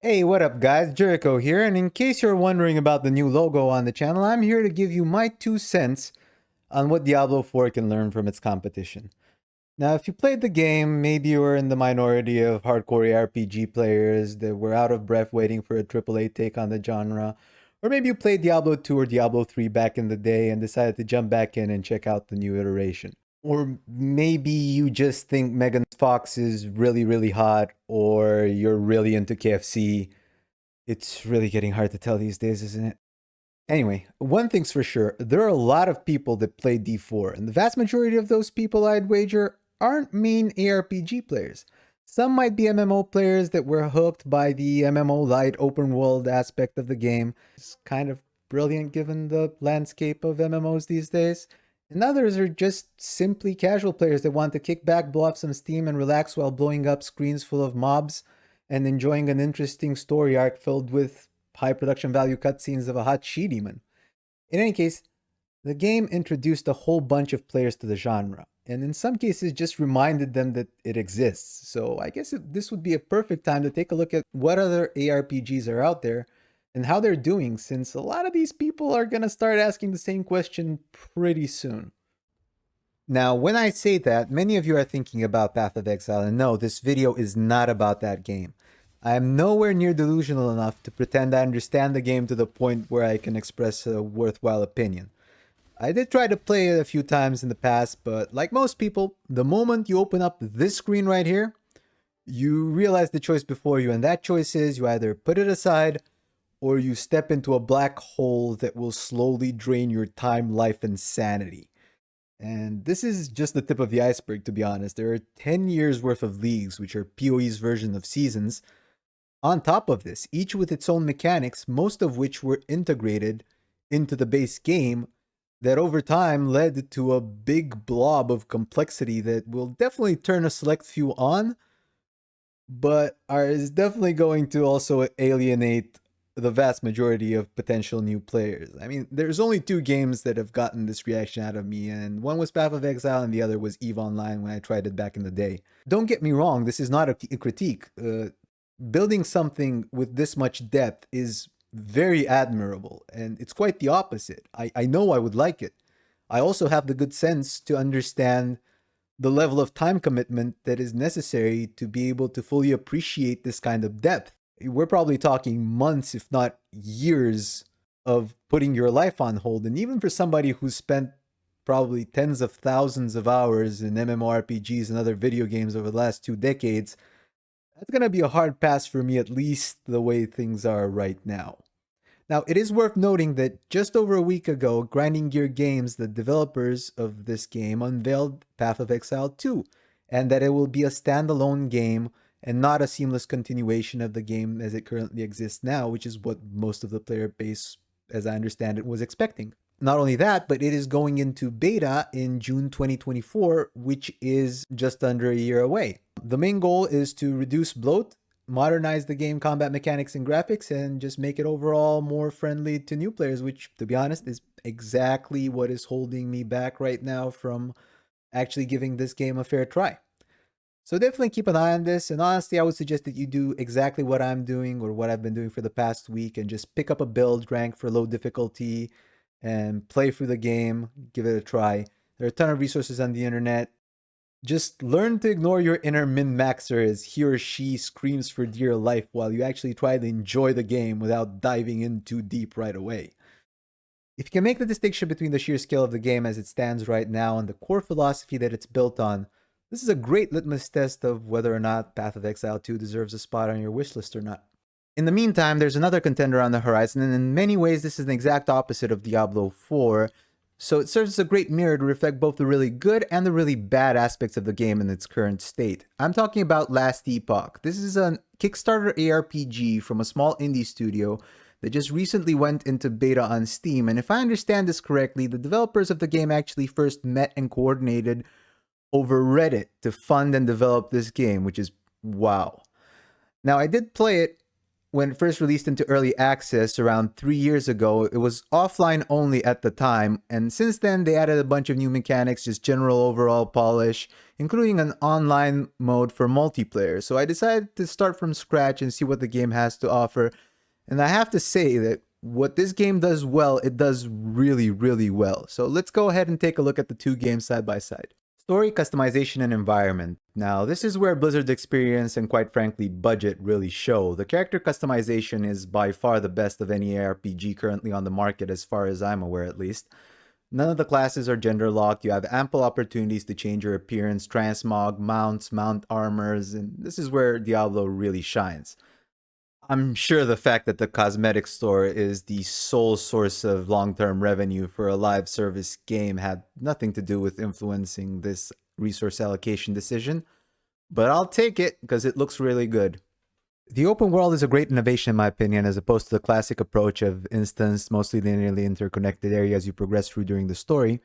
Hey, what up guys? Jericho here, and in case you're wondering about the new logo on the channel, I'm here to give you my 2 cents on what Diablo 4 can learn from its competition. Now, if you played the game, maybe you were in the minority of hardcore ARPG players that were out of breath waiting for a AAA take on the genre, or maybe you played Diablo 2 or Diablo 3 back in the day and decided to jump back in and check out the new iteration. Or maybe you just think Megan Fox is really, really hot, or you're really into KFC. It's really getting hard to tell these days, isn't it? Anyway, one thing's for sure, there are a lot of people that play D4, and the vast majority of those people, I'd wager, aren't main ARPG players. Some might be MMO players that were hooked by the MMO light open world aspect of the game. It's kind of brilliant given the landscape of MMOs these days. And others are just simply casual players that want to kick back, blow off some steam, and relax while blowing up screens full of mobs and enjoying an interesting story arc filled with high production value cutscenes of a hot she-demon. In any case, the game introduced a whole bunch of players to the genre, and in some cases just reminded them that it exists. So I guess this would be a perfect time to take a look at what other ARPGs are out there and how they're doing, since a lot of these people are going to start asking the same question pretty soon. Now, when I say that, many of you are thinking about Path of Exile, and no, this video is not about that game. I am nowhere near delusional enough to pretend I understand the game to the point where I can express a worthwhile opinion. I did try to play it a few times in the past, but like most people, the moment you open up this screen right here, you realize the choice before you, and that choice is you either put it aside or you step into a black hole that will slowly drain your time, life, and sanity. And this is just the tip of the iceberg, to be honest. There are 10 years worth of leagues, which are PoE's version of seasons, on top of this, each with its own mechanics, most of which were integrated into the base game, that over time led to a big blob of complexity that will definitely turn a select few on, but is definitely going to also alienate the vast majority of potential new players. I mean, there's only two games that have gotten this reaction out of me, and one was Path of Exile and the other was EVE Online when I tried it back in the day. Don't get me wrong, this is not a critique. Building something with this much depth is very admirable, and it's quite the opposite. I know I would like it. I also have the good sense to understand the level of time commitment that is necessary to be able to fully appreciate this kind of depth. We're probably talking months, if not years, of putting your life on hold. And even for somebody who's spent probably tens of thousands of hours in MMORPGs and other video games over the last 2 decades, that's going to be a hard pass for me, at least the way things are right now. Now, it is worth noting that just over a week ago, Grinding Gear Games, the developers of this game, unveiled Path of Exile 2, and that it will be a standalone game and not a seamless continuation of the game as it currently exists now, which is what most of the player base, as I understand it, was expecting. Not only that, but it is going into beta in June 2024, which is just under a year away. The main goal is to reduce bloat, modernize the game combat mechanics and graphics, and just make it overall more friendly to new players, which, to be honest, is exactly what is holding me back right now from actually giving this game a fair try. So definitely keep an eye on this, and honestly, I would suggest that you do exactly what I'm doing or what I've been doing for the past week and just pick up a build rank for low difficulty and play through the game, give it a try. There are a ton of resources on the internet. Just learn to ignore your inner min-maxer as he or she screams for dear life while you actually try to enjoy the game without diving in too deep right away. If you can make the distinction between the sheer scale of the game as it stands right now and the core philosophy that it's built on, this is a great litmus test of whether or not Path of Exile 2 deserves a spot on your wishlist or not. In the meantime, there's another contender on the horizon, and in many ways this is an exact opposite of Diablo 4, so it serves as a great mirror to reflect both the really good and the really bad aspects of the game in its current state. I'm talking about Last Epoch. This is a Kickstarter ARPG from a small indie studio that just recently went into beta on Steam, and if I understand this correctly, the developers of the game actually first met and coordinated over Reddit to fund and develop this game, which is wow. Now, I did play it, when it first released into early access around 3 years ago, it was offline only at the time, and since then they added a bunch of new mechanics, just general overall polish, including an online mode for multiplayer. So I decided to start from scratch and see what the game has to offer, and I have to say that what this game does well, it does really, really well. So let's go ahead and take a look at the two games side by side. Story, customization, and environment. Now, this is where Blizzard's experience and quite frankly budget really show. The character customization is by far the best of any ARPG currently on the market, as far as I'm aware at least. None of the classes are gender locked. You have ample opportunities to change your appearance, transmog, mounts, mount armors, and this is where Diablo really shines. I'm sure the fact that the cosmetics store is the sole source of long-term revenue for a live service game had nothing to do with influencing this resource allocation decision, but I'll take it because it looks really good. The open world is a great innovation in my opinion, as opposed to the classic approach of instanced, mostly linearly interconnected areas you progress through during the story.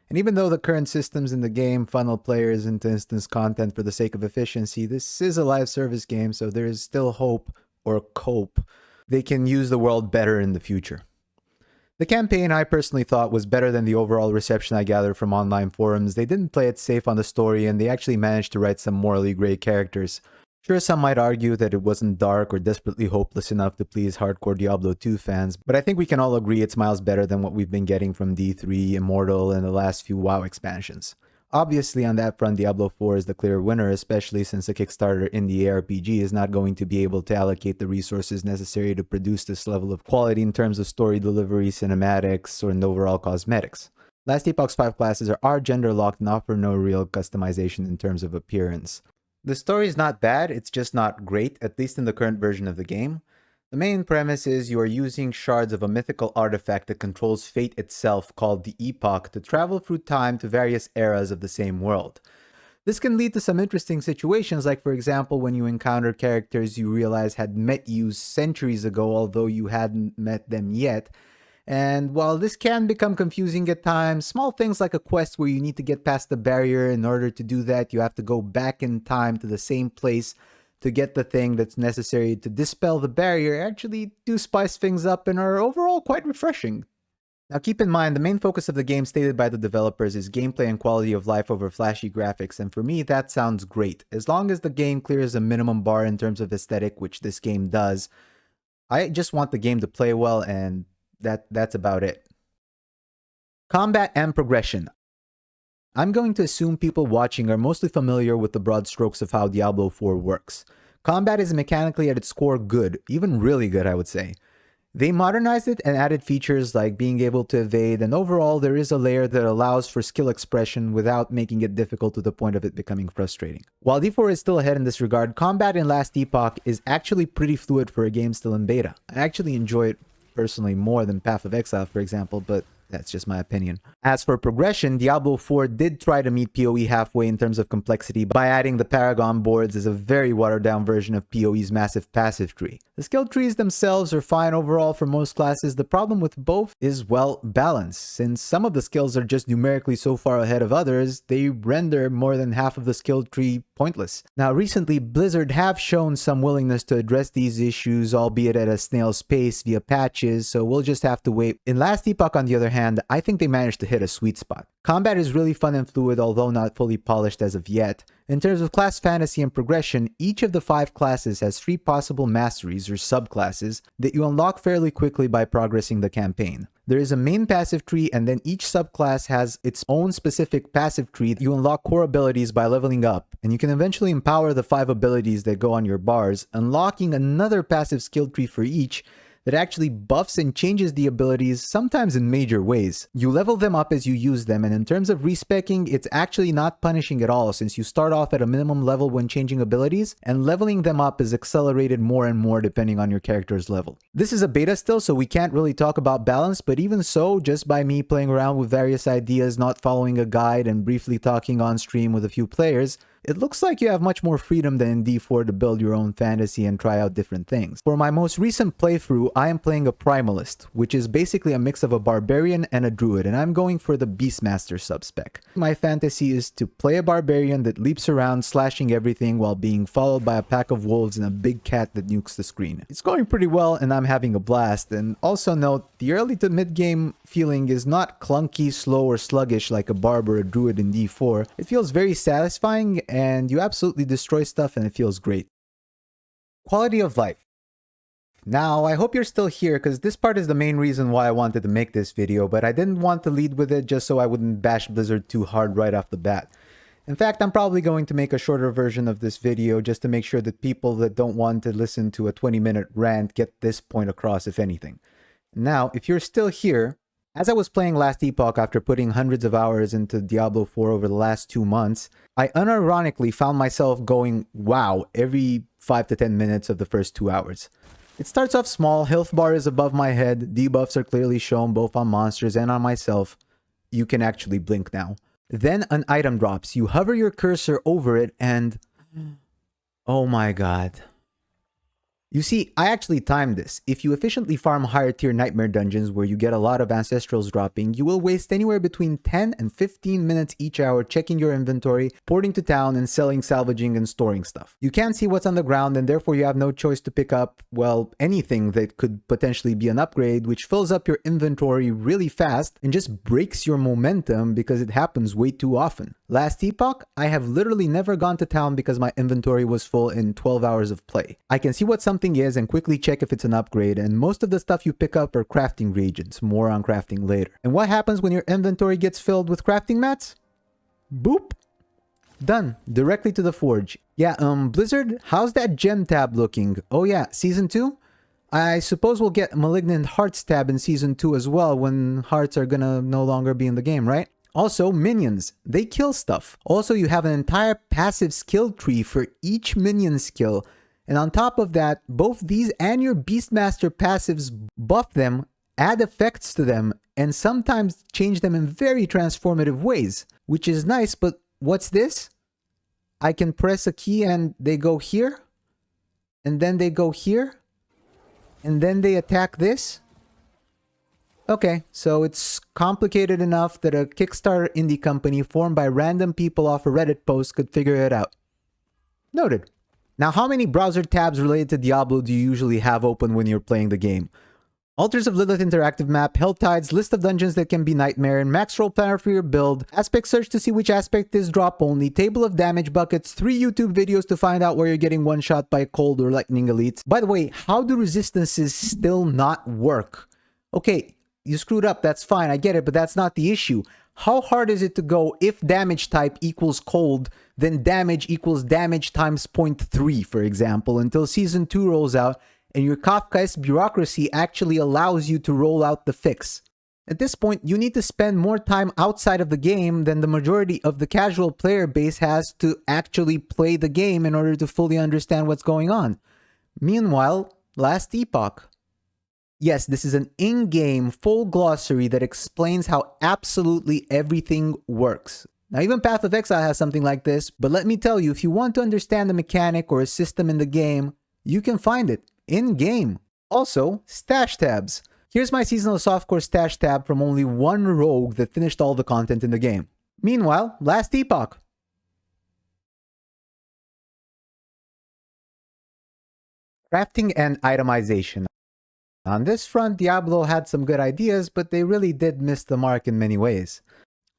And even though the current systems in the game funnel players into instance content for the sake of efficiency, this is a live service game, so there is still hope or cope they can use the world better in the future. The campaign I personally thought was better than the overall reception I gathered from online forums. They didn't play it safe on the story, and they actually managed to write some morally gray characters. Sure, some might argue that it wasn't dark or desperately hopeless enough to please hardcore Diablo 2 fans, but I think we can all agree it's miles better than what we've been getting from D3, Immortal, and the last few WoW expansions. Obviously, on that front, Diablo 4 is the clear winner, especially since the Kickstarter indie ARPG is not going to be able to allocate the resources necessary to produce this level of quality in terms of story delivery, cinematics, or overall cosmetics. Last Epoch's 5 classes are gender locked and offer no real customization in terms of appearance. The story is not bad, it's just not great, at least in the current version of the game. The main premise is you are using shards of a mythical artifact that controls fate itself, called the Epoch, to travel through time to various eras of the same world. This can lead to some interesting situations, like for example when you encounter characters you realize had met you centuries ago although you hadn't met them yet. And while this can become confusing at times, small things like a quest where you need to get past the barrier, in order to do that you have to go back in time to the same place to get the thing that's necessary to dispel the barrier, actually do spice things up and are overall quite refreshing. Now keep in mind, the main focus of the game stated by the developers is gameplay and quality of life over flashy graphics, and for me that sounds great. As long as the game clears a minimum bar in terms of aesthetic, which this game does, I just want the game to play well, and that's about it. Combat and progression. I'm going to assume people watching are mostly familiar with the broad strokes of how Diablo 4 works. Combat is mechanically at its core good, even really good I would say. They modernized it and added features like being able to evade, and overall there is a layer that allows for skill expression without making it difficult to the point of it becoming frustrating. While D4 is still ahead in this regard, combat in Last Epoch is actually pretty fluid for a game still in beta. I actually enjoy it personally more than Path of Exile, for example, but that's just my opinion. As for progression, Diablo 4 did try to meet PoE halfway in terms of complexity by adding the Paragon boards as a very watered down version of PoE's massive passive tree. The skill trees themselves are fine overall for most classes. The problem with both is, well, balance. Since some of the skills are just numerically so far ahead of others, they render more than half of the skill tree pointless. Now recently, Blizzard have shown some willingness to address these issues, albeit at a snail's pace via patches, so we'll just have to wait. In Last Epoch, on the other hand, I think they managed to hit a sweet spot. Combat is really fun and fluid, although not fully polished as of yet. In terms of class fantasy and progression, each of the 5 classes has 3 possible masteries or subclasses that you unlock fairly quickly by progressing the campaign. There is a main passive tree, and then each subclass has its own specific passive tree. You unlock core abilities by leveling up, and you can eventually empower the 5 abilities that go on your bars, unlocking another passive skill tree for each that actually buffs and changes the abilities, sometimes in major ways. You level them up as you use them, and in terms of respecking, it's actually not punishing at all, since you start off at a minimum level when changing abilities, and leveling them up is accelerated more and more depending on your character's level. This is a beta still, so we can't really talk about balance, but even so, just by me playing around with various ideas, not following a guide, and briefly talking on stream with a few players, it looks like you have much more freedom than in D4 to build your own fantasy and try out different things. For my most recent playthrough, I am playing a Primalist, which is basically a mix of a barbarian and a druid, and I'm going for the Beastmaster subspec. My fantasy is to play a barbarian that leaps around slashing everything while being followed by a pack of wolves and a big cat that nukes the screen. It's going pretty well and I'm having a blast, and also note, the early to mid-game feeling is not clunky, slow, or sluggish like a barb or a druid in D4. It feels very satisfying and you absolutely destroy stuff and it feels great. Quality of life. Now, I hope you're still here because this part is the main reason why I wanted to make this video, but I didn't want to lead with it just so I wouldn't bash Blizzard too hard right off the bat. In fact, I'm probably going to make a shorter version of this video just to make sure that people that don't want to listen to a 20-minute rant get this point across, if anything. Now, if you're still here, as I was playing Last Epoch after putting hundreds of hours into Diablo IV over the last 2 months, I unironically found myself going, wow, every 5 to 10 minutes of the first 2 hours. It starts off small, health bar is above my head, debuffs are clearly shown both on monsters and on myself. You can actually blink now. Then an item drops, you hover your cursor over it and... oh my god. You see, I actually timed this. If you efficiently farm higher tier nightmare dungeons where you get a lot of ancestrals dropping, you will waste anywhere between 10 and 15 minutes each hour checking your inventory, porting to town, and selling, salvaging, and storing stuff. You can't see what's on the ground and therefore you have no choice to pick up, well, anything that could potentially be an upgrade, which fills up your inventory really fast and just breaks your momentum because it happens way too often. Last Epoch, I have literally never gone to town because my inventory was full in 12 hours of play. I can see what something is and quickly check if it's an upgrade, and most of the stuff you pick up are crafting reagents, more on crafting later. And what happens when your inventory gets filled with crafting mats? Boop! Done. Directly to the forge. Yeah, Blizzard, how's that gem tab looking? Oh yeah, Season 2? I suppose we'll get Malignant Hearts tab in Season 2 as well when hearts are gonna no longer be in the game, right? Also, minions. They kill stuff. Also, you have an entire passive skill tree for each minion skill. And on top of that, both these and your Beastmaster passives buff them, add effects to them, and sometimes change them in very transformative ways. Which is nice, but what's this? I can press a key and they go here. And then they go here. And then they attack this. Okay, so it's complicated enough that a Kickstarter indie company formed by random people off a Reddit post could figure it out. Noted. Now, how many browser tabs related to Diablo do you usually have open when you're playing the game? Altars of Lilith interactive map, Helltides, list of dungeons that can be nightmare, and max roll planner for your build, aspect search to see which aspect is drop only, table of damage buckets, 3 YouTube videos to find out where you're getting one shot by cold or lightning elites. By the way, how do resistances still not work? Okay, you screwed up, that's fine, I get it, but that's not the issue. How hard is it to go if damage type equals cold, then damage equals damage times 0.3, for example, until Season 2 rolls out and your Kafkaesque bureaucracy actually allows you to roll out the fix? At this point, you need to spend more time outside of the game than the majority of the casual player base has to actually play the game in order to fully understand what's going on. Meanwhile, Last Epoch. Yes, this is an in-game full glossary that explains how absolutely everything works. Now, even Path of Exile has something like this, but let me tell you, if you want to understand a mechanic or a system in the game, you can find it in-game. Also, stash tabs. Here's my seasonal softcore stash tab from only one rogue that finished all the content in the game. Meanwhile, Last Epoch. Crafting and itemization. On this front, Diablo had some good ideas, but they really did miss the mark in many ways.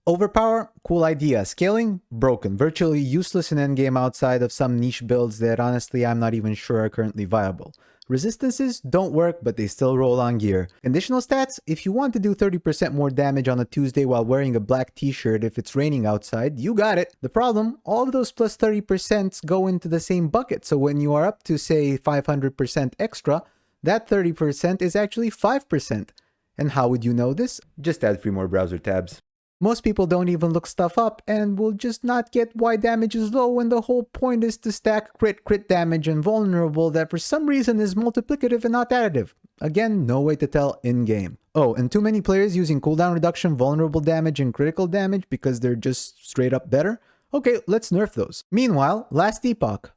Overpower, cool idea. Scaling, broken. Virtually useless in endgame outside of some niche builds that honestly I'm not even sure are currently viable. Resistances don't work, but they still roll on gear. Conditional stats, if you want to do 30% more damage on a Tuesday while wearing a black t-shirt if it's raining outside, you got it. The problem, all of those plus 30% go into the same bucket, so when you are up to say 500% extra, that 30% is actually 5%. And how would you know this? Just add 3 more browser tabs. Most people don't even look stuff up and will just not get why damage is low when the whole point is to stack crit damage and vulnerable that for some reason is multiplicative and not additive. Again, no way to tell in-game. Oh, and too many players using cooldown reduction, vulnerable damage, and critical damage because they're just straight up better? Okay, let's nerf those. Meanwhile, Last Epoch.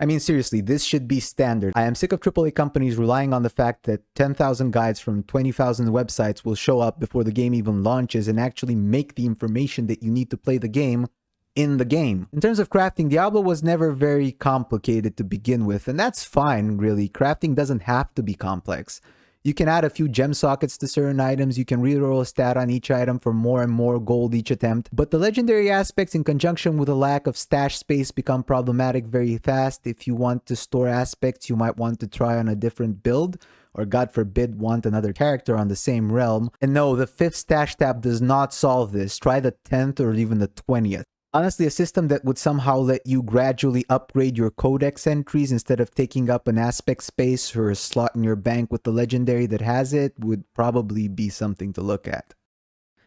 I mean, seriously, this should be standard. I am sick of AAA companies relying on the fact that 10,000 guides from 20,000 websites will show up before the game even launches and actually make the information that you need to play the game in the game. In terms of crafting, Diablo was never very complicated to begin with, and that's fine, really. Crafting doesn't have to be complex. You can add a few gem sockets to certain items, you can reroll a stat on each item for more and more gold each attempt, but the legendary aspects in conjunction with a lack of stash space become problematic very fast. If you want to store aspects, you might want to try on a different build, or God forbid, want another character on the same realm. And no, the 5th stash tab does not solve this. Try the 10th or even the 20th. Honestly, a system that would somehow let you gradually upgrade your codex entries instead of taking up an aspect space or a slot in your bank with the legendary that has it would probably be something to look at.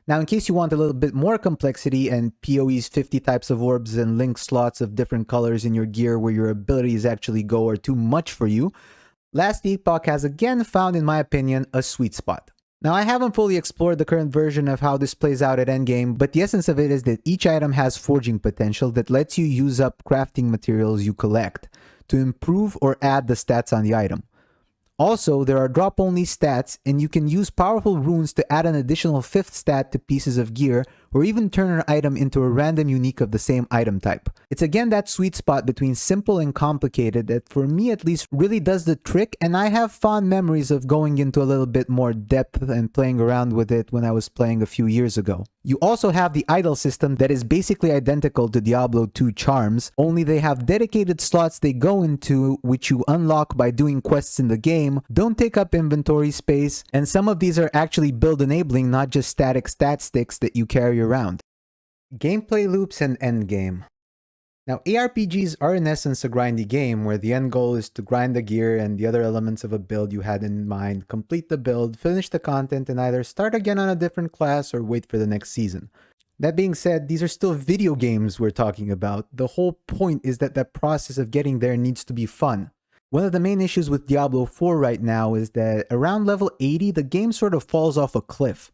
Now, in case you want a little bit more complexity and PoE's 50 types of orbs and link slots of different colors in your gear where your abilities actually go are too much for you, Last Epoch has again found, in my opinion, a sweet spot. Now, I haven't fully explored the current version of how this plays out at Endgame, but the essence of it is that each item has forging potential that lets you use up crafting materials you collect to improve or add the stats on the item. Also, there are drop-only stats, and you can use powerful runes to add an additional 5th stat to pieces of gear, or even turn an item into a random unique of the same item type. It's again that sweet spot between simple and complicated that, for me at least, really does the trick, and I have fond memories of going into a little bit more depth and playing around with it when I was playing a few years ago. You also have the idol system that is basically identical to Diablo 2 charms, only they have dedicated slots they go into which you unlock by doing quests in the game, don't take up inventory space, and some of these are actually build enabling, not just static stat sticks that you carry around. Gameplay loops and endgame. Now, ARPGs are in essence a grindy game where the end goal is to grind the gear and the other elements of a build you had in mind, complete the build, finish the content, and either start again on a different class or wait for the next season. That being said, these are still video games we're talking about. The whole point is that the process of getting there needs to be fun. One of the main issues with Diablo IV right now is that around level 80, the game sort of falls off a cliff.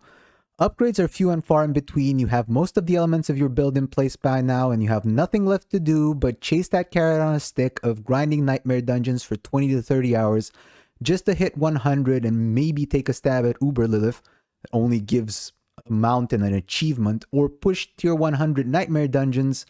Upgrades are few and far in between, you have most of the elements of your build in place by now, and you have nothing left to do but chase that carrot on a stick of grinding nightmare dungeons for 20 to 30 hours just to hit 100 and maybe take a stab at Uber Lilith that only gives a mountain an achievement, or push tier 100 nightmare dungeons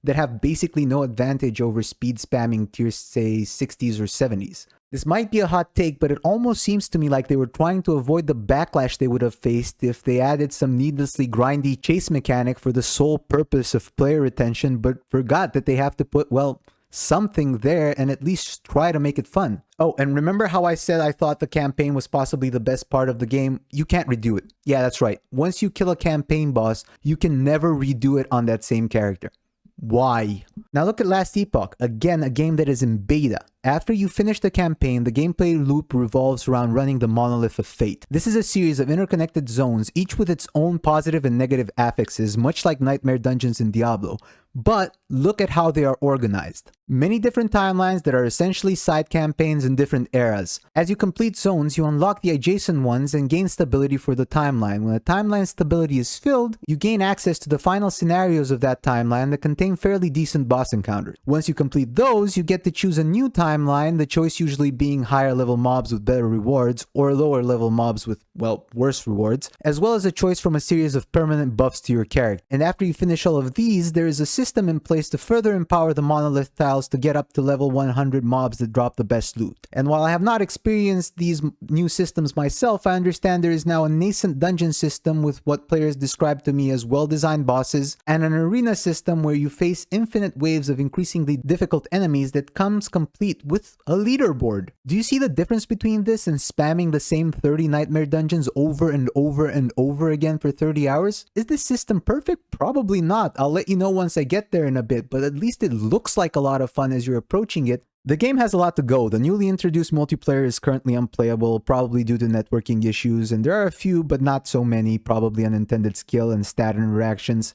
that have basically no advantage over speed spamming tier, say, 60s or 70s. This might be a hot take, but it almost seems to me like they were trying to avoid the backlash they would have faced if they added some needlessly grindy chase mechanic for the sole purpose of player retention, but forgot that they have to put, well, something there and at least try to make it fun. Oh, and remember how I said I thought the campaign was possibly the best part of the game? You can't redo it. Yeah, that's right. Once you kill a campaign boss, you can never redo it on that same character. Why? Now look at Last Epoch, again a game that is in beta. After you finish the campaign, the gameplay loop revolves around running the Monolith of Fate. This is a series of interconnected zones, each with its own positive and negative affixes, much like Nightmare Dungeons in Diablo. But look at how they are organized. Many different timelines that are essentially side campaigns in different eras. As you complete zones, you unlock the adjacent ones and gain stability for the timeline. When the timeline stability is filled, you gain access to the final scenarios of that timeline that contain fairly decent boss encounters. Once you complete those, you get to choose a new timeline, the choice usually being higher level mobs with better rewards, or lower level mobs with, well, worse rewards, as well as a choice from a series of permanent buffs to your character. And after you finish all of these, there is a system in place to further empower the monolith tiles to get up to level 100 mobs that drop the best loot. And while I have not experienced these new systems myself, I understand there is now a nascent dungeon system with what players describe to me as well-designed bosses, and an arena system where you face infinite waves of increasingly difficult enemies that comes complete with a leaderboard. Do you see the difference between this and spamming the same 30 nightmare dungeons over and over and over again for 30 hours? Is this system perfect? Probably not. I'll let you know once I get there in a bit, but at least it looks like a lot of fun as you're approaching it. The game has a lot to go. The newly introduced multiplayer is currently unplayable, probably due to networking issues, and there are a few, but not so many, probably unintended skill and stat interactions.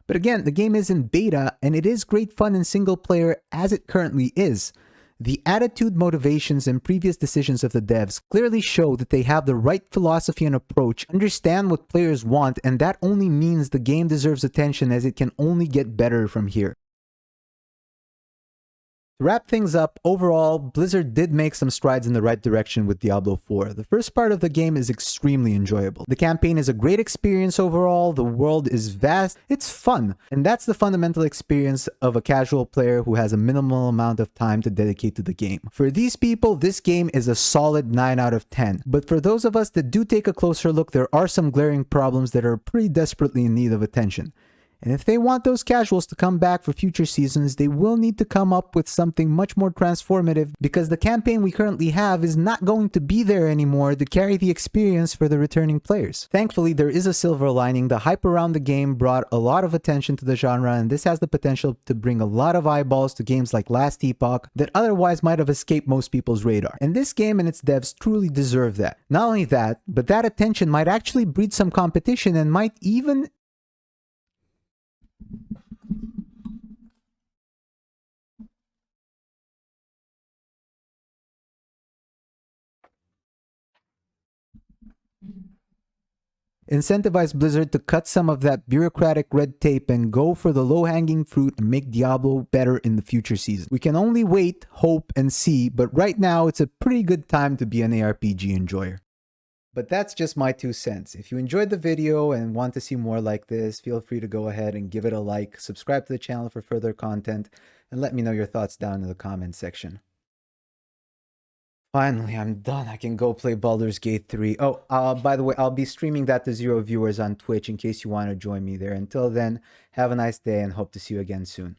But again, the game is in beta, and it is great fun in single player as it currently is. The attitude, motivations, and previous decisions of the devs clearly show that they have the right philosophy and approach, understand what players want, and that only means the game deserves attention as it can only get better from here. To wrap things up, overall, Blizzard did make some strides in the right direction with Diablo IV. The first part of the game is extremely enjoyable. The campaign is a great experience overall, the world is vast, it's fun, and that's the fundamental experience of a casual player who has a minimal amount of time to dedicate to the game. For these people, this game is a solid 9 out of 10. But for those of us that do take a closer look, there are some glaring problems that are pretty desperately in need of attention. And if they want those casuals to come back for future seasons, they will need to come up with something much more transformative, because the campaign we currently have is not going to be there anymore to carry the experience for the returning players. Thankfully, there is a silver lining. The hype around the game brought a lot of attention to the genre, and this has the potential to bring a lot of eyeballs to games like Last Epoch that otherwise might have escaped most people's radar. And this game and its devs truly deserve that. Not only that, but that attention might actually breed some competition and might even incentivize Blizzard to cut some of that bureaucratic red tape and go for the low-hanging fruit and make Diablo better in the future season. We can only wait, hope, and see, but right now it's a pretty good time to be an ARPG enjoyer. But that's just my 2 cents. If you enjoyed the video and want to see more like this, feel free to go ahead and give it a like, subscribe to the channel for further content, and let me know your thoughts down in the comments section. Finally, I'm done. I can go play Baldur's Gate 3. Oh, by the way, I'll be streaming that to 0 viewers on Twitch in case you want to join me there. Until then, have a nice day and hope to see you again soon.